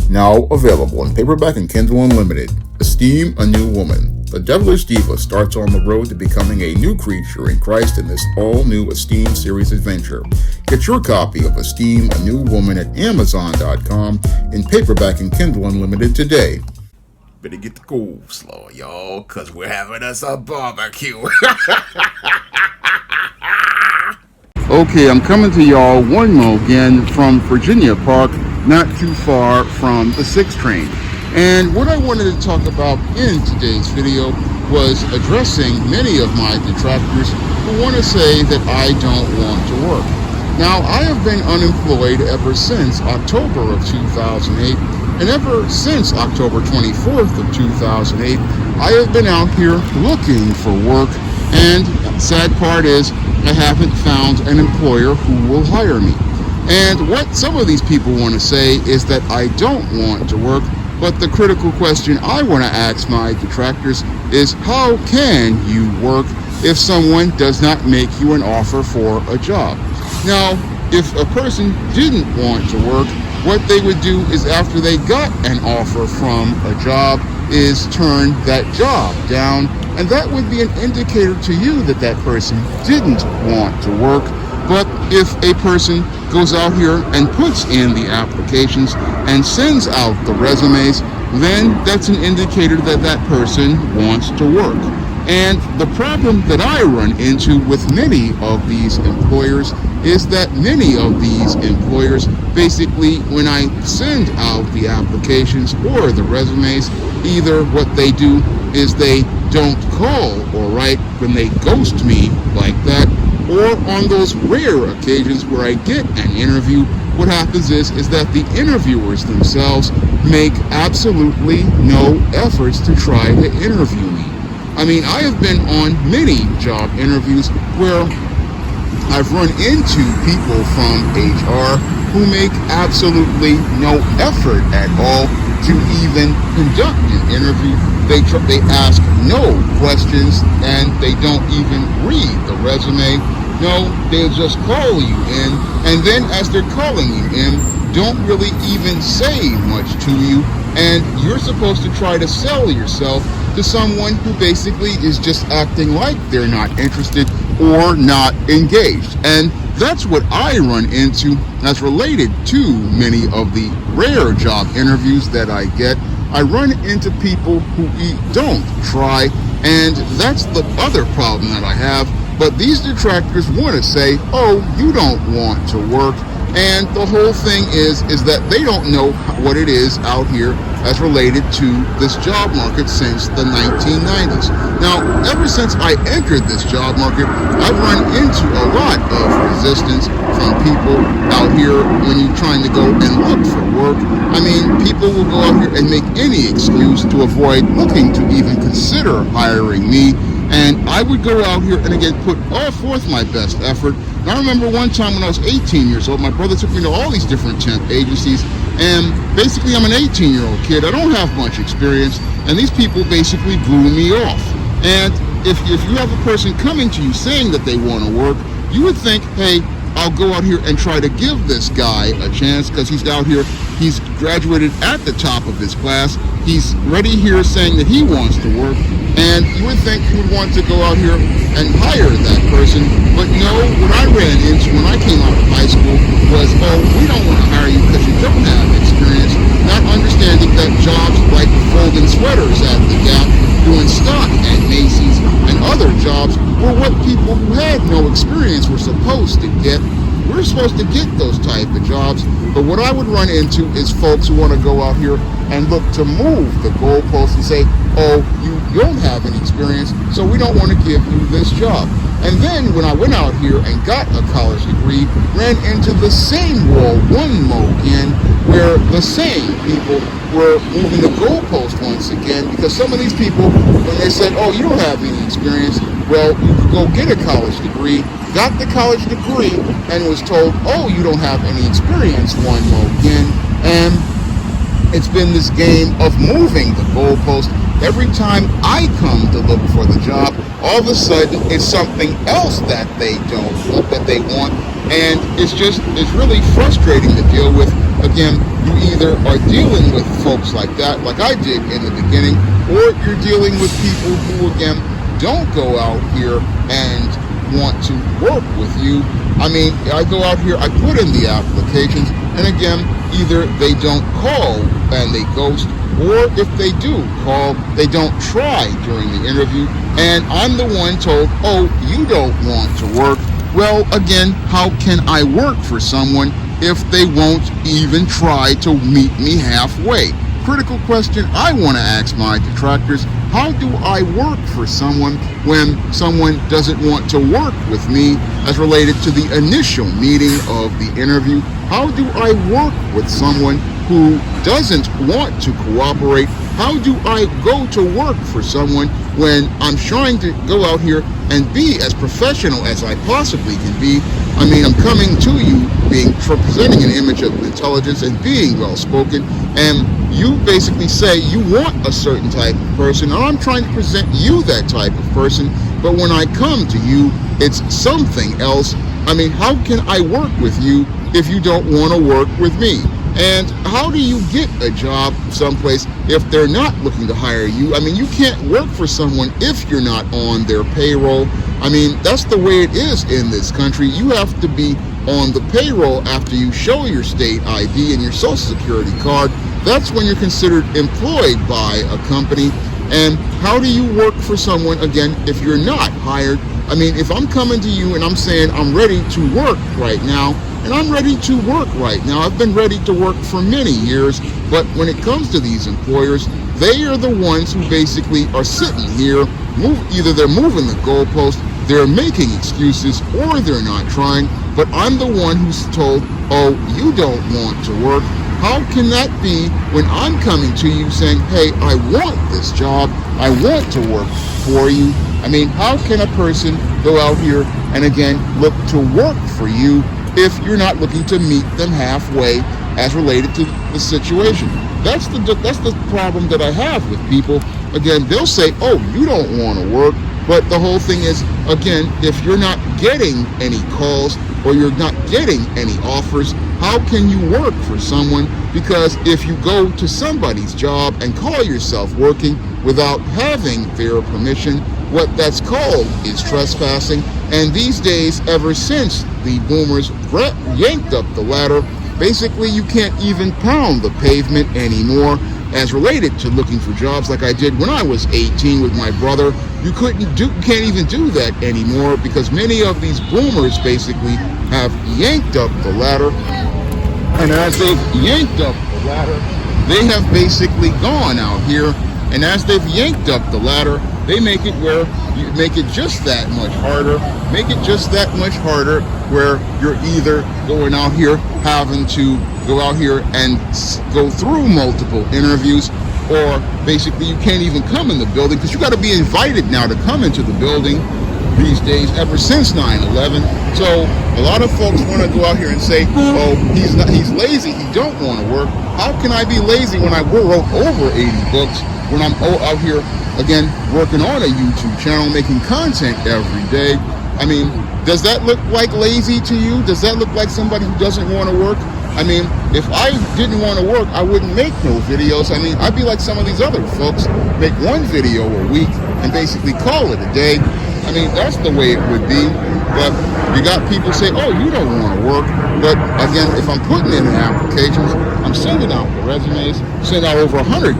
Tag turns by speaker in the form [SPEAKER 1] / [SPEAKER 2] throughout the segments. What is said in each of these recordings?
[SPEAKER 1] Now available in paperback and Kindle Unlimited. Esteem a New Woman. The devilish diva starts on the road to becoming a new creature in Christ in this all-new Esteem series adventure. Get your copy of Esteem a New Woman at Amazon.com in paperback and Kindle Unlimited today. Better get the coleslaw, y'all, because we're having us a barbecue. Okay, I'm coming to y'all one more again from Virginia Park, not too far from the 6 train. And what I wanted to talk about in today's video was addressing many of my detractors who want to say that I don't want to work. Now, I have been unemployed ever since October of 2008, and ever since October 24th of 2008, I have been out here looking for work, and the sad part is I haven't found an employer who will hire me. And what some of these people want to say is that I don't want to work, but the critical question I want to ask my detractors is, how can you work if someone does not make you an offer for a job? Now, if a person didn't want to work, what they would do is, after they got an offer from a job, is turn that job down, and that would be an indicator to you that that person didn't want to work. But if a person goes out here and puts in the applications and sends out the resumes, then that's an indicator that that person wants to work. And the problem that I run into with many of these employers is that many of these employers, basically, when I send out the applications or the resumes, either what they do is they don't call or write, when they ghost me like that, or on those rare occasions where I get an interview, what happens is that the interviewers themselves make absolutely no efforts to try to interview me. I mean, I have been on many job interviews where I've run into people from HR who make absolutely no effort at all to even conduct an interview. They ask no questions, and they don't even read the resume. No, they'll just call you in, and then as they're calling you in, don't really even say much to you, and you're supposed to try to sell yourself to someone who basically is just acting like they're not interested or not engaged. And that's what I run into as related to many of the rare job interviews that I get. I run into people who don't try, and that's the other problem that I have. But these detractors want to say, oh, you don't want to work. And the whole thing is that they don't know what it is out here as related to this job market since the 1990s. Now, ever since I entered this job market, I've run into a lot of resistance from people out here when you're trying to go and look for work. I mean, people will go out here and make any excuse to avoid looking to even consider hiring me. And I would go out here and again put all forth my best effort. And I remember one time when I was 18 years old, my brother took me to all these different temp agencies, and basically I'm an 18-year-old kid. I don't have much experience, and these people basically blew me off. And if you have a person coming to you saying that they want to work, you would think, hey, I'll go out here and try to give this guy a chance because he's out here, he's graduated at the top of his class, he's ready here saying that he wants to work, and you would think he would want to go out here and hire that person. But no, what I ran into when I came out of high school was, oh, we don't want to hire you because you don't have experience, not understanding that jobs like folding sweaters at the Gap, doing stock at Macy's, and other jobs were what people who had no experience were supposed to get. We're supposed to get those type of jobs, but what I would run into is folks who want to go out here and look to move the goalposts and say, oh, you don't have any experience, so we don't want to give you this job. And then when I went out here and got a college degree, ran into the same wall one more again, where the same people were moving the goalpost once again, because some of these people, when they said, oh, you don't have any experience, well, you could go get a college degree, got the college degree, and was told, oh, you don't have any experience one more again. And it's been this game of moving the goalpost every time I come to look for the job, all of a sudden it's something else that they don't want, that they want, and it's really frustrating to deal with. Again, you either are dealing with folks like that, like I did in the beginning, or you're dealing with people who, again, don't go out here and want to work with you. I mean, I go out here, I put in the applications, and again, either they don't call and they ghost, or if they do call, they don't try during the interview, and I'm the one told, oh, you don't want to work. Well, again, how can I work for someone if they won't even try to meet me halfway? Critical question I want to ask my detractors: how do I work for someone when someone doesn't want to work with me as related to the initial meeting of the interview? How do I work with someone who doesn't want to cooperate? How do I go to work for someone when I'm trying to go out here and be as professional as I possibly can be? I mean, I'm coming to you presenting an image of intelligence and being well-spoken, and you basically say you want a certain type of person, and I'm trying to present you that type of person, but when I come to you, it's something else. I mean, how can I work with you if you don't want to work with me? And how do you get a job someplace if they're not looking to hire you? I mean, you can't work for someone if you're not on their payroll. I mean, that's the way it is in this country. You have to be on the payroll after you show your state ID and your social security card. That's when you're considered employed by a company. And how do you work for someone, again, if you're not hired? I mean, if I'm coming to you and I'm saying I'm ready to work right now, and I'm ready to work right now. I've been ready to work for many years, but when it comes to these employers, they are the ones who basically are sitting here, either they're moving the goalpost, they're making excuses, or they're not trying, but I'm the one who's told, oh, you don't want to work. How can that be when I'm coming to you saying, hey, I want this job, I want to work for you? I mean, how can a person go out here and again look to work for you if you're not looking to meet them halfway as related to the situation? That's the problem that I have with people. Again, they'll say, oh, you don't want to work, but the whole thing is, again, if you're not getting any calls or you're not getting any offers, how can you work for someone? Because if you go to somebody's job and call yourself working without having their permission, what that's called is trespassing. And these days, ever since the boomers yanked up the ladder, basically you can't even pound the pavement anymore as related to looking for jobs like I did when I was 18 with my brother. You can't even do that anymore because many of these boomers basically have yanked up the ladder. And as they've yanked up the ladder, they have basically gone out here, and as they've yanked up the ladder, they make it where you make it just that much harder, where you're either going out here having to go out here and go through multiple interviews, or basically you can't even come in the building because you got to be invited now to come into the building these days ever since 9/11. So a lot of folks want to go out here and say, oh, he's lazy, he don't want to work. How can I be lazy when I wrote over 80 books, when I'm out here again working on a YouTube channel, making content every day? I mean, does that look like lazy to you? Does that look like somebody who doesn't want to work? I mean, if I didn't want to work, I wouldn't make no videos. I mean, I'd be like some of these other folks, make one video a week and basically call it a day. I mean, that's the way it would be. But you got people say, oh, you don't want to work. But again, if I'm putting in applications, I'm sending out the resumes, send out over 100,000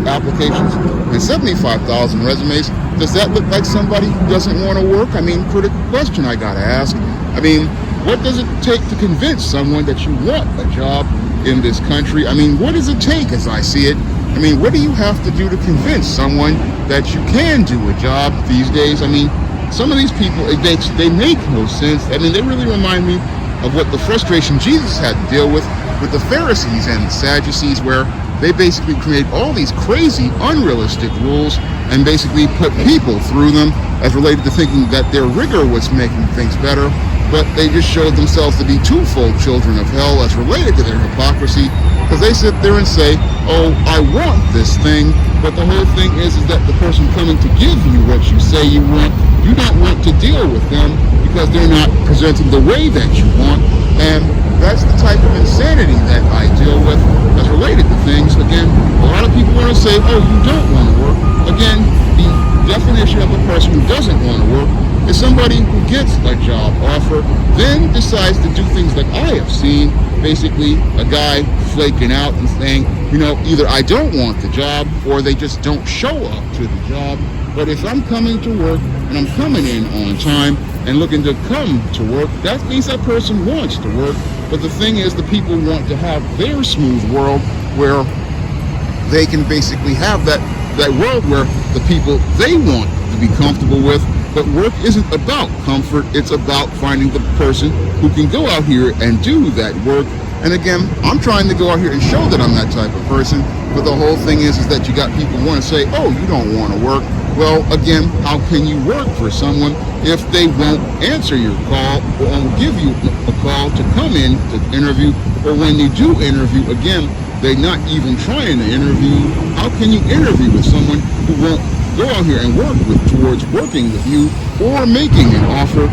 [SPEAKER 1] applications and 75,000 resumes. Does that look like somebody who doesn't want to work? I mean, critical question I got to ask. I mean, what does it take to convince someone that you want a job in this country? I mean, what does it take as I see it? I mean, what do you have to do to convince someone that you can do a job these days? I mean, some of these people, they make no sense. I mean, they really remind me of what the frustration Jesus had to deal with the Pharisees and the Sadducees, where they basically create all these crazy, unrealistic rules and basically put people through them as related to thinking that their rigor was making things better. but they just showed themselves to be twofold children of hell as related to their hypocrisy, because they sit there and say, oh, I want this thing, but the whole thing is that the person coming to give you what you say you don't want to deal with them because they're not presenting the way that you want. And that's the type of insanity that I deal with as related to things. Again, a lot of people want to say, oh, you don't want to work. Again, the definition of a person who doesn't want to work is somebody who gets a job offer, then decides to do things like I have seen, basically a guy flaking out and saying, either I don't want the job or they just don't show up to the job. But if I'm coming to work and I'm coming in on time and looking to come to work, that means that person wants to work. But the thing is, the people want to have their smooth world where they can basically have that world where the people they want to be comfortable with. But work isn't about comfort, it's about finding the person who can go out here and do that work. And again, I'm trying to go out here and show that I'm that type of person, but the whole thing is that you got people who want to say, oh, you don't want to work. Well, again, how can you work for someone if they won't answer your call or won't give you a call to come in to interview, or when you do interview, again, they're not even trying to interview. How can you interview with someone who won't go out here and work towards working with you or making an offer?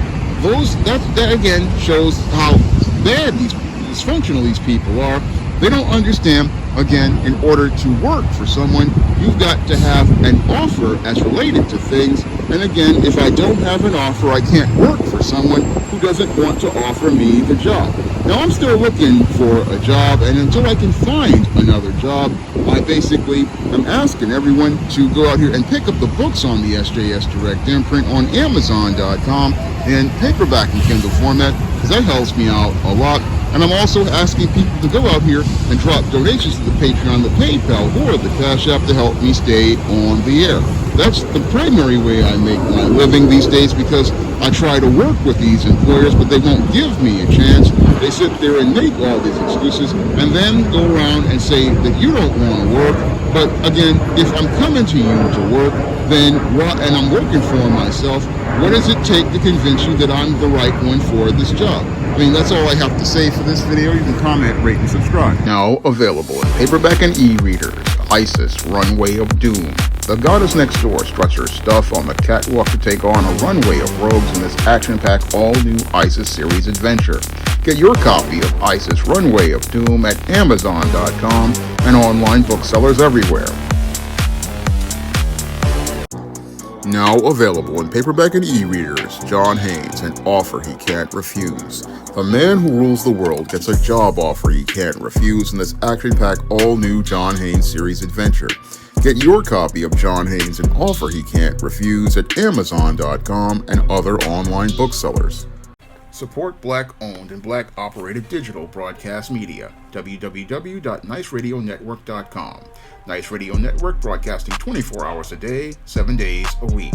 [SPEAKER 1] That again shows how bad these dysfunctional these people are. They don't understand, again, in order to work for someone, you've got to have an offer as related to things. And again, if I don't have an offer, I can't work for someone who doesn't want to offer me the job. Now, I'm still looking for a job, and until I can find another job, I basically am asking everyone to go out here and pick up the books on the SJS Direct Imprint on Amazon.com in paperback and Kindle format, because that helps me out a lot. And I'm also asking people to go out here and drop donations to the Patreon, the PayPal, or the Cash App to help me stay on the air. That's the primary way I make my living these days, because I try to work with these employers, but they won't give me a chance. They sit there and make all these excuses and then go around and say that you don't want to work. But again, if I'm coming to you to work, then and I'm working for myself, what does it take to convince you that I'm the right one for this job? I mean, that's all I have to say for this video. You can comment, rate, and subscribe. Now available in paperback and e-readers, ISIS Runway of Doom. The goddess next door struts her stuff on the catwalk to take on a runway of rogues in this action-packed all-new ISIS series adventure. Get your copy of ISIS Runway of Doom at Amazon.com and online booksellers everywhere. Now available in paperback and e-readers, John Haynes, An Offer He Can't Refuse. The man who rules the world gets a job offer he can't refuse in this action-packed all-new John Haynes series adventure. Get your copy of John Haynes, An Offer He Can't Refuse at Amazon.com and other online booksellers. Support Black-owned and Black-operated digital broadcast media. www.niceradionetwork.com. Nice Radio Network, broadcasting 24 hours a day, 7 days a week.